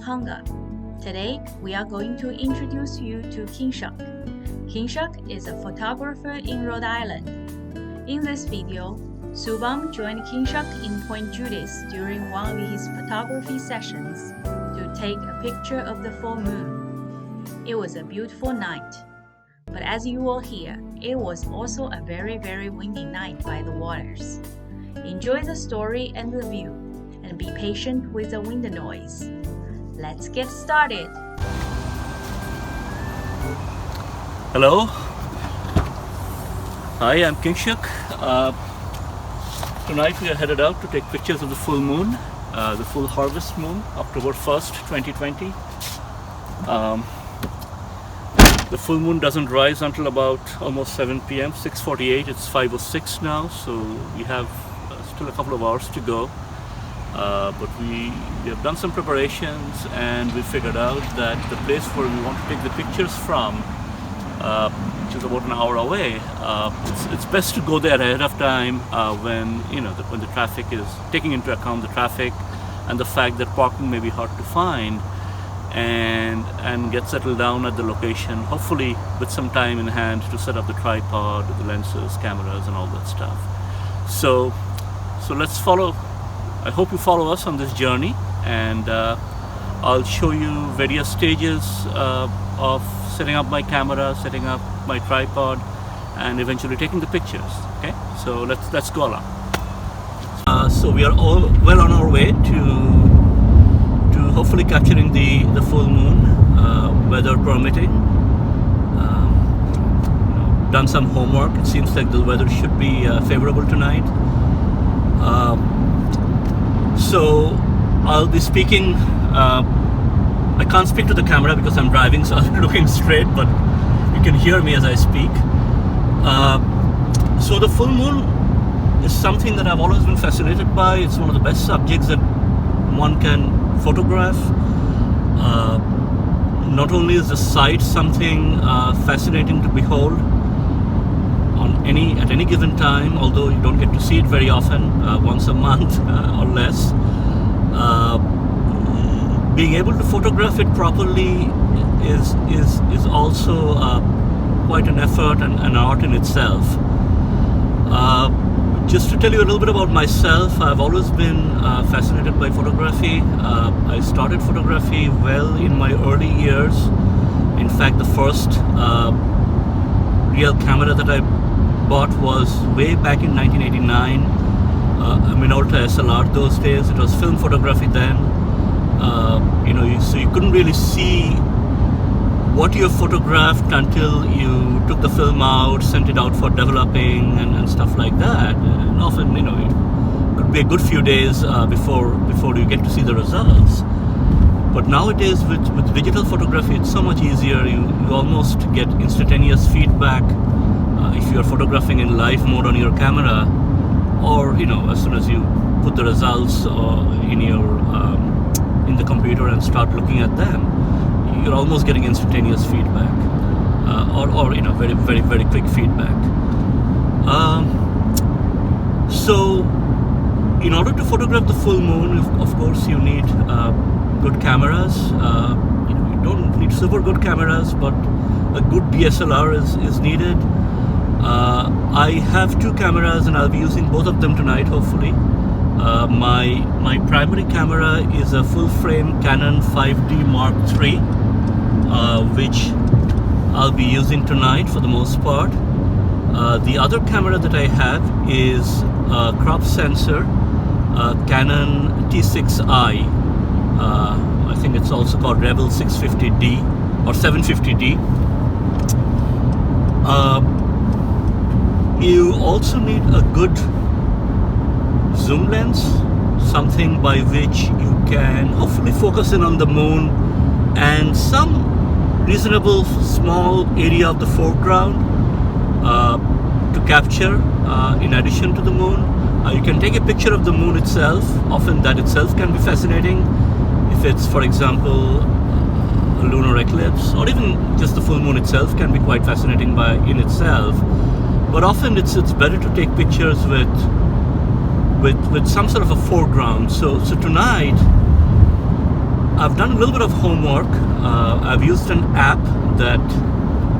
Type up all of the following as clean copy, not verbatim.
Ohanga. Today, we are going to introduce you to Kingshuk. Kingshuk is a photographer in Rhode Island. In this video, Subham joined Kingshuk in Point Judith during one of his photography sessions to take a picture of the full moon. It was a beautiful night, but as you will hear, it was also a very windy night by the waters. Enjoy the story and the view, and be patient with the wind noise. Let's get started. Hello. Hi, I'm Kingshuk. Tonight we are headed out to take pictures of the full moon, the full harvest moon, October 1st, 2020. The full moon doesn't rise until about almost 7 p.m., 6:48. It's 5:06 now, so we have still a couple of hours to go. But we have done some preparations, and we figured out that the place where we want to take the pictures from, which is about an hour away, it's best to go there ahead of time when the traffic is taking into account the traffic and the fact that parking may be hard to find, and get settled down at the location, hopefully with some time in hand to set up the tripod, the lenses, cameras, and all that stuff. So let's follow. I hope you follow us on this journey, and I'll show you various stages of setting up my camera, setting up my tripod, and eventually taking the pictures. Okay, so let's go along. So we are all well on our way to hopefully capturing the full moon, weather permitting. Done some homework. It seems like the weather should be favorable tonight. So I'll be speaking, I can't speak to the camera because I'm driving, so I'm looking straight, but you can hear me as I speak. So the full moon is something that I've always been fascinated by. It's one of the best subjects that one can photograph. Not only is the sight something fascinating to behold at any given time, although you don't get to see it very often, once a month or less. Being able to photograph it properly is also quite an effort and an art in itself. Just to tell you a little bit about myself, I've always been fascinated by photography. I started photography well in my early years. In fact, the first real camera that I bought was way back in 1989. A Minolta SLR those days. It was film photography then. So you couldn't really see what you photographed until you took the film out, sent it out for developing and stuff like that. And often, it could be a good few days before you get to see the results. But nowadays, with digital photography, it's so much easier. You almost get instantaneous feedback if you're photographing in live mode on your camera, or as soon as you put the results in the computer and start looking at them, you're almost getting instantaneous feedback, or very quick feedback. So in order to photograph the full moon, of course you need good cameras. You don't need super good cameras, but a good DSLR is needed. I have two cameras, and I'll be using both of them tonight, hopefully. My primary camera is a full-frame Canon 5D Mark III, which I'll be using tonight for the most part. The other camera that I have is a crop sensor, Canon T6i. I think it's also called Rebel 650D or 750D. You also need a good zoom lens, something by which you can hopefully focus in on the moon and some reasonable small area of the foreground to capture in addition to the moon. You can take a picture of the moon itself. Often that itself can be fascinating if it's, for example, a lunar eclipse, or even just the full moon itself can be quite fascinating in itself. But often it's better to take pictures with some sort of a foreground. So tonight I've done a little bit of homework. I've used an app that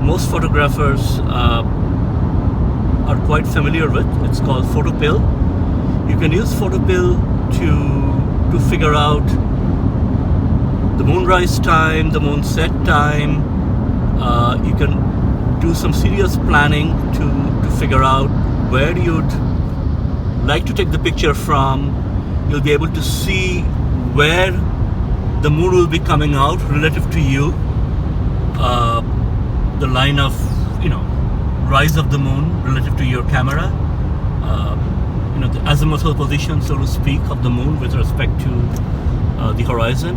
most photographers are quite familiar with. It's called Photopill. You can use Photopill to figure out the moonrise time, the moonset time. You can do some serious planning to figure out where you'd like to take the picture from. You'll be able to see where the moon will be coming out relative to you. The line of, rise of the moon relative to your camera. The azimuthal position, so to speak, of the moon with respect to the horizon.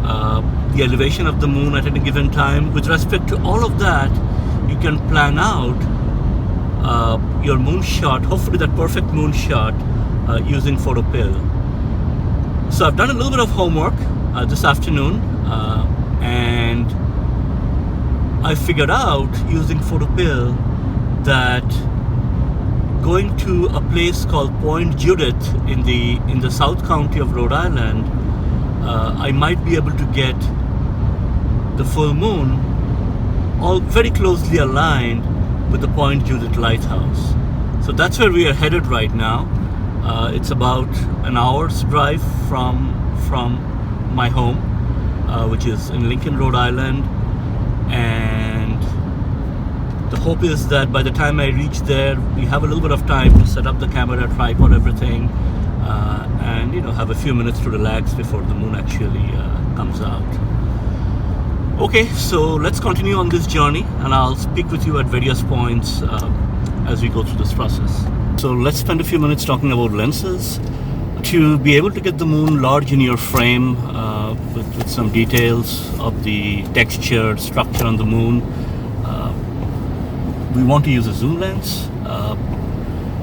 The elevation of the moon at any given time. With respect to all of that, you can plan out your moon shot, hopefully that perfect moon shot, using Photopill. So I've done a little bit of homework this afternoon, and I figured out using Photopill that going to a place called Point Judith in the South County of Rhode Island, I might be able to get the full moon all very closely aligned with the Point Judith Lighthouse. So that's where we are headed right now. It's about an hour's drive from my home, which is in Lincoln, Rhode Island, and the hope is that by the time I reach there, we have a little bit of time to set up the camera, tripod, everything, and have a few minutes to relax before the moon actually comes out. Okay, so let's continue on this journey, and I'll speak with you at various points as we go through this process. So let's spend a few minutes talking about lenses. To be able to get the moon large in your frame with some details of the texture, structure on the moon, we want to use a zoom lens.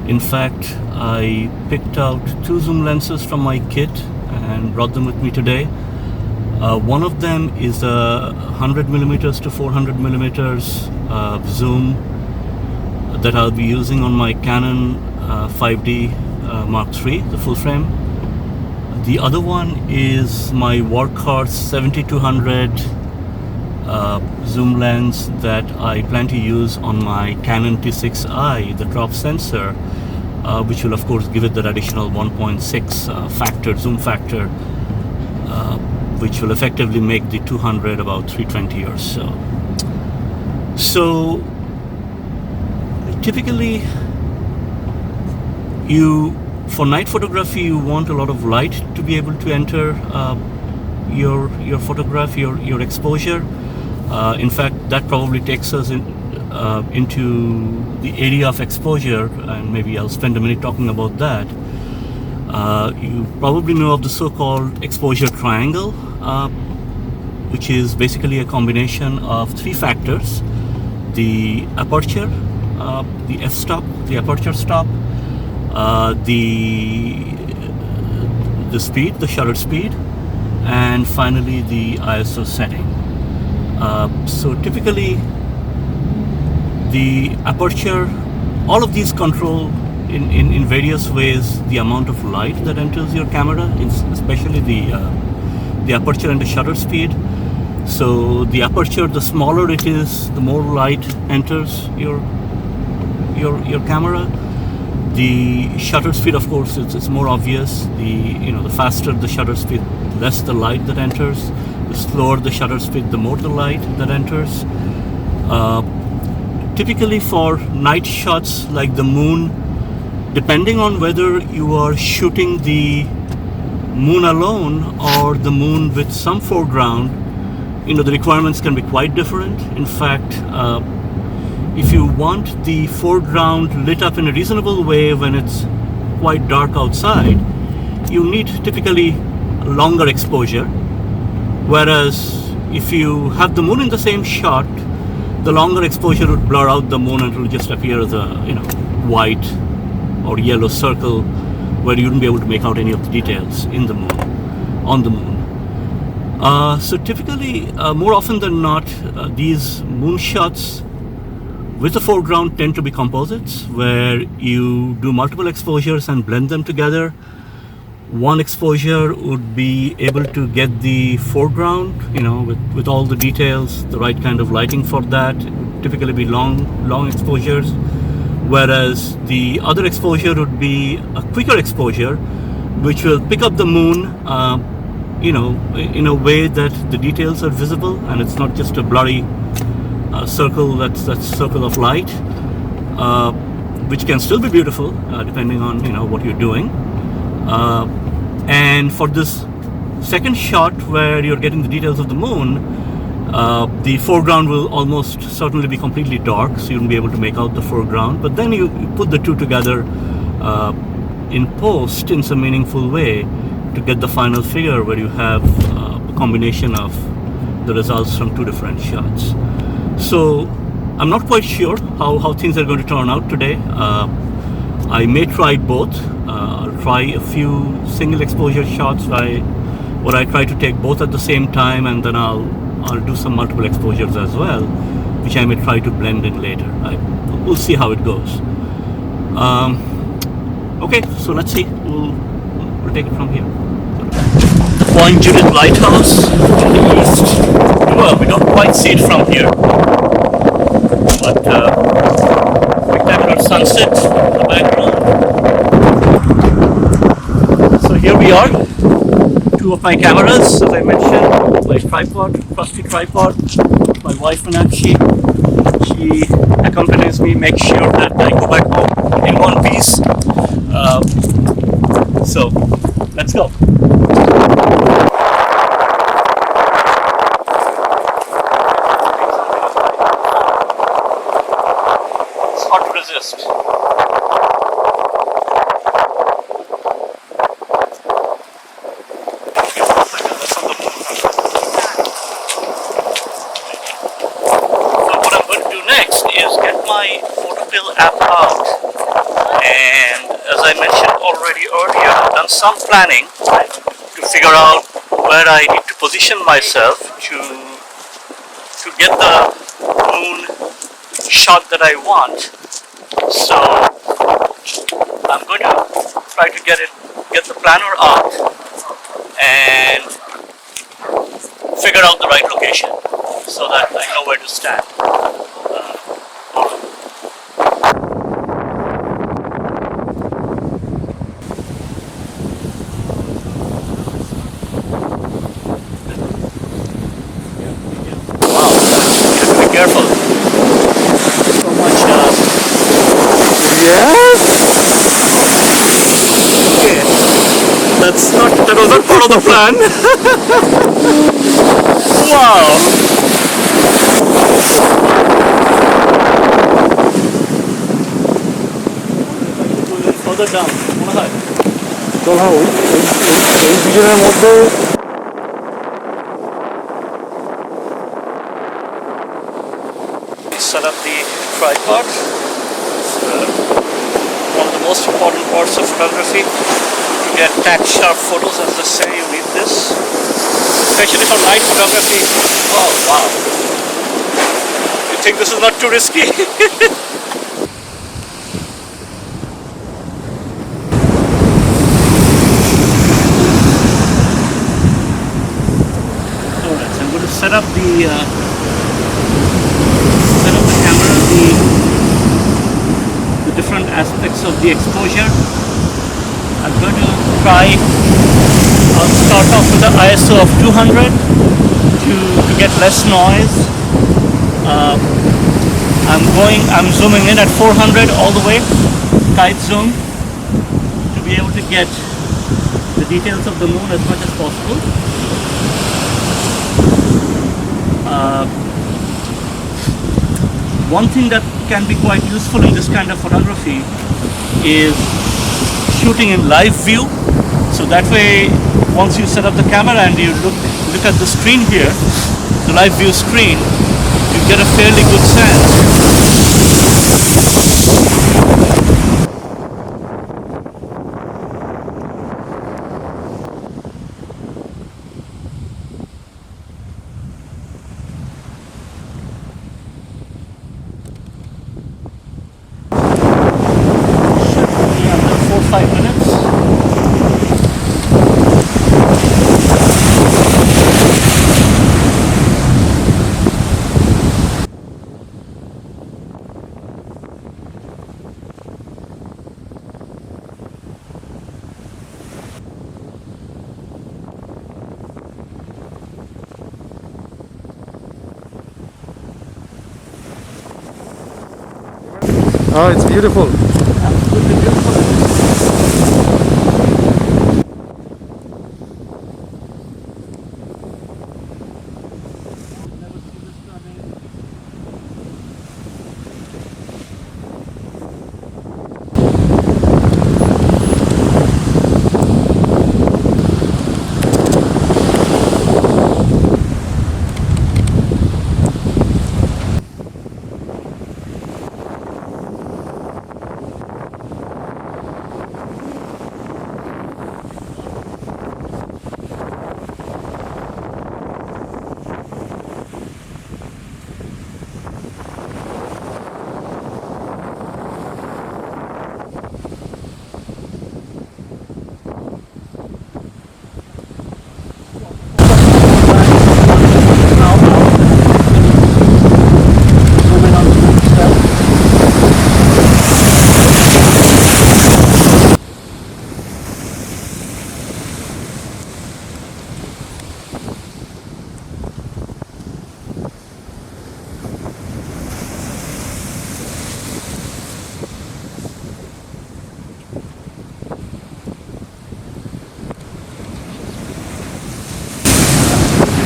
In fact, I picked out 2 zoom lenses from my kit and brought them with me today. One of them is a 100 millimeters to 400 millimeters zoom that I'll be using on my Canon 5D Mark III, the full frame. The other one is my workhorse 7200 zoom lens that I plan to use on my Canon T6i, the drop sensor, which will of course give it that additional 1.6 zoom factor, which will effectively make the 200 about 320 or so. So typically, for night photography, you want a lot of light to be able to enter your photograph, your exposure. In fact, that probably takes us into the area of exposure, and maybe I'll spend a minute talking about that. You probably know of the so-called exposure triangle, which is basically a combination of 3 factors: the aperture, the f-stop, the aperture stop, the speed, the shutter speed, and finally the ISO setting. So typically the aperture, all of these control in various ways the amount of light that enters your camera, especially the aperture and the shutter speed. So the aperture, the smaller it is, the more light enters your camera. The shutter speed, of course, it's more obvious. The faster the shutter speed, less the light that enters. The slower the shutter speed, the more the light that enters. Typically for night shots like the moon, depending on whether you are shooting the moon alone or the moon with some foreground, the requirements can be quite different. In fact, if you want the foreground lit up in a reasonable way when it's quite dark outside, you need typically longer exposure. Whereas if you have the moon in the same shot, the longer exposure would blur out the moon and it will just appear as a white or yellow circle where you wouldn't be able to make out any of the details on the moon. So typically, more often than not, these moon shots with the foreground tend to be composites, where you do multiple exposures and blend them together. One exposure would be able to get the foreground, with all the details, the right kind of lighting for that. It would typically be long exposures, whereas the other exposure would be a quicker exposure, which will pick up the moon, in a way that the details are visible and it's not just a blurry circle that's circle of light, which can still be beautiful depending on what you're doing. And for this second shot where you're getting the details of the moon, the foreground will almost certainly be completely dark, so you won't be able to make out the foreground. But then you put the two together in post in some meaningful way to get the final figure where you have a combination of the results from two different shots. So I'm not quite sure how things are going to turn out today. I may try both. I'll try a few single exposure shots where I try to take both at the same time, and then I'll do some multiple exposures as well, which I may try to blend in later. We'll see how it goes. Okay, so let's see. We'll take it from here. The Point Judith Lighthouse to the east. Well, we don't quite see it from here, but spectacular sunset in the background. So here we are. Two of my cameras, as I mentioned, my tripod, trusty tripod. My wife Meenakshi, she accompanies me, makes sure that I go back home in one piece. So let's go. It's hard to resist. My Photopill app out, and as I mentioned already earlier, I've done some planning to figure out where I need to position myself to get the moon shot that I want. So I'm going to try to get the planner out and figure out the right location so that I know where to stand. Careful. So much. Yes. Okay. That was not part of the plan. Wow. Further down. এই ভিডিওর মধ্যে set up the tripod. One of the most important parts of photography. To get tack sharp photos, as they say, you need this. Especially for night photography. Oh wow. You think this is not too risky? Alright, so I'm going to set up the camera, the different aspects of the exposure. I'm going to I'll start off with the ISO of 200 to get less noise. I'm zooming in at 400 all the way, tight zoom, to be able to get the details of the moon as much as possible. One thing that can be quite useful in this kind of photography is shooting in live view. So that way, once you set up the camera and you look at the screen here, the live view screen, you get a fairly good sense. Oh, it's beautiful. Absolutely beautiful.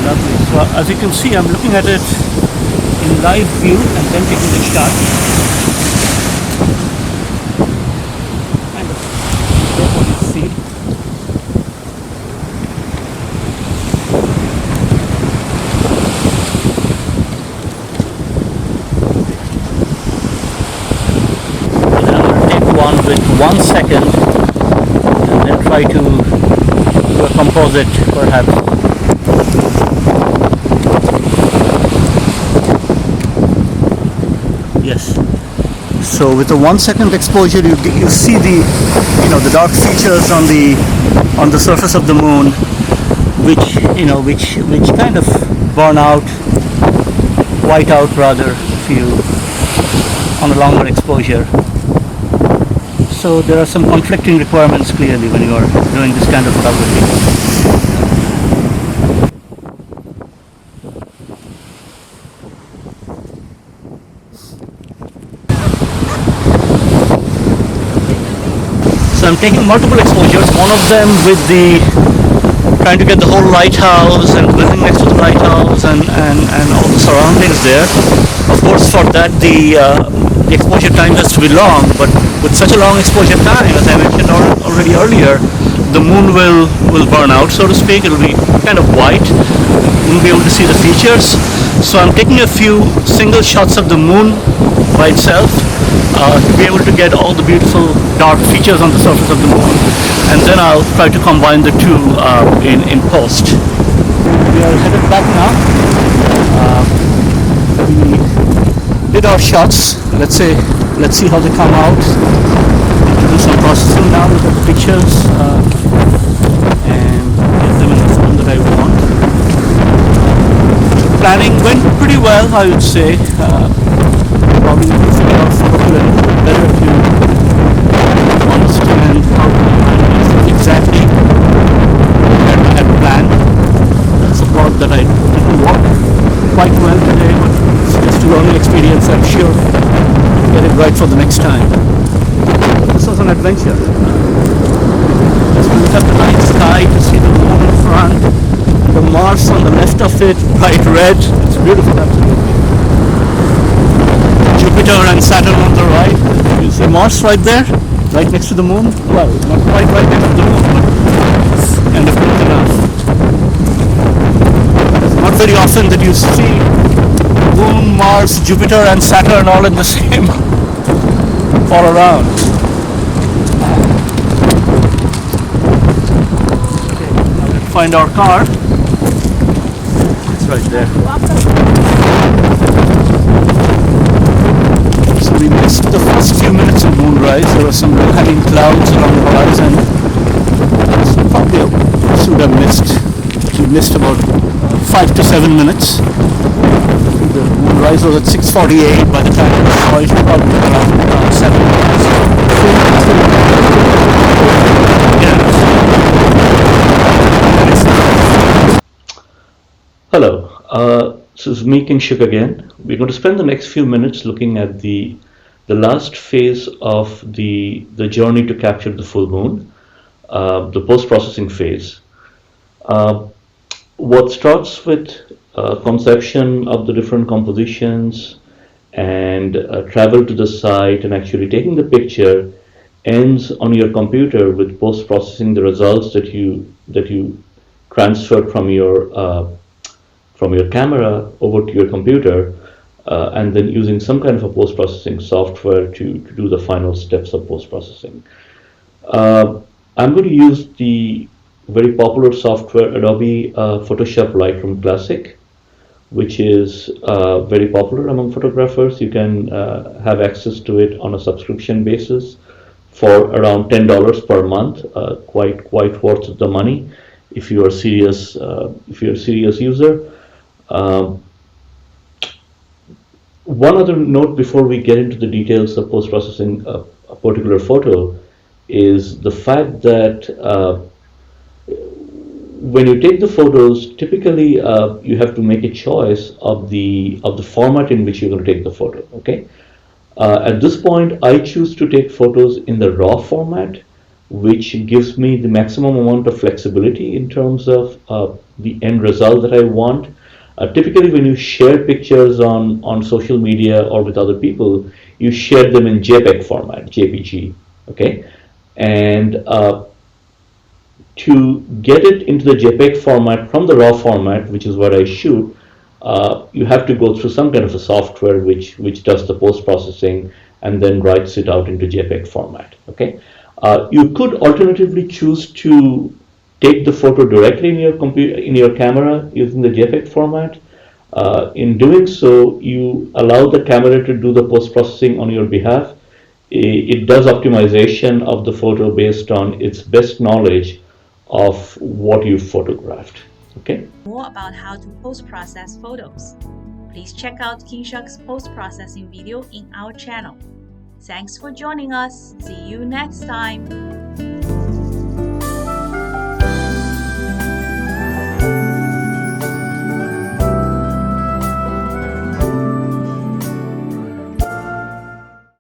Lovely. So as you can see, I'm looking at it in live view and then taking the shot. Kind of get what you see. And I'm going to take one with 1 second and then try to do a composite perhaps. Yes. So with a 1 second exposure, you see the the dark features on the surface of the moon, which kind of burn out, white out rather, if you on a longer exposure. So there are some conflicting requirements clearly when you are doing this kind of photography. I'm taking multiple exposures, one of them with trying to get the whole lighthouse and living next to the lighthouse and all the surroundings there. Of course, for that the exposure time has to be long, but with such a long exposure time, as I mentioned already earlier, the moon will burn out, so to speak. It'll be kind of white. You won't be able to see the features. So I'm taking a few single shots of the moon by itself to be able to get all the beautiful dark features on the surface of the moon, and then I'll try to combine the two in post. We are headed back now. We did our shots. Let's see how they come out. Do some processing now, look at the pictures and get them in the form that I want. Planning went pretty well, I would say. Probably need to figure out photo a little bit better to understand how to exactly where I had planned. That's a part that I didn't work quite well today, but it's just a learning experience. I'm sure I'll get it right for the next time. This was an adventure. Just look at the night sky to see the moon in front, the Mars on the left of it, bright red. It's beautiful, absolutely. Jupiter and Saturn on the right. You see Mars right there, right next to the moon. Well, not quite right next to the moon, but kind of close enough. It's not very often that you see Moon, Mars, Jupiter and Saturn all in the same all around. Okay, now let's find our car. It's right there. So we missed the first few minutes of moonrise. There were some low-hanging clouds along the horizon. So probably we should have missed. We missed about 5 to 7 minutes. The moonrise was at 6:48. By the time we saw it, probably around 7 minutes. Hello. This is me, Kingshuk again. We're going to spend the next few minutes looking at the the last phase of the journey to capture the full moon, the post-processing phase. What starts with conception of the different compositions and travel to the site and actually taking the picture ends on your computer with post-processing the results that you transferred from your camera over to your computer, and then using some kind of a post-processing software to do the final steps of post-processing. I'm going to use the very popular software Adobe Photoshop Lightroom Classic, which is very popular among photographers. You can have access to it on a subscription basis for around $10 per month. Quite worth the money if you are serious. If you're a serious user. One other note before we get into the details of post-processing a particular photo is the fact that when you take the photos, typically you have to make a choice of the format in which you're going to take the photo. Okay. At this point, I choose to take photos in the RAW format, which gives me the maximum amount of flexibility in terms of the end result that I want. Typically, when you share pictures on social media or with other people, you share them in JPEG format, JPG. Okay, and to get it into the JPEG format from the RAW format, which is what I shoot, you have to go through some kind of a software which does the post-processing and then writes it out into JPEG format. Okay, you could alternatively choose to take the photo directly in your camera using the JPEG format. In doing so, you allow the camera to do the post-processing on your behalf. It does optimization of the photo based on its best knowledge of what you photographed. Okay. More about how to post-process photos. Please check out Kingshuk's post-processing video in our channel. Thanks for joining us. See you next time.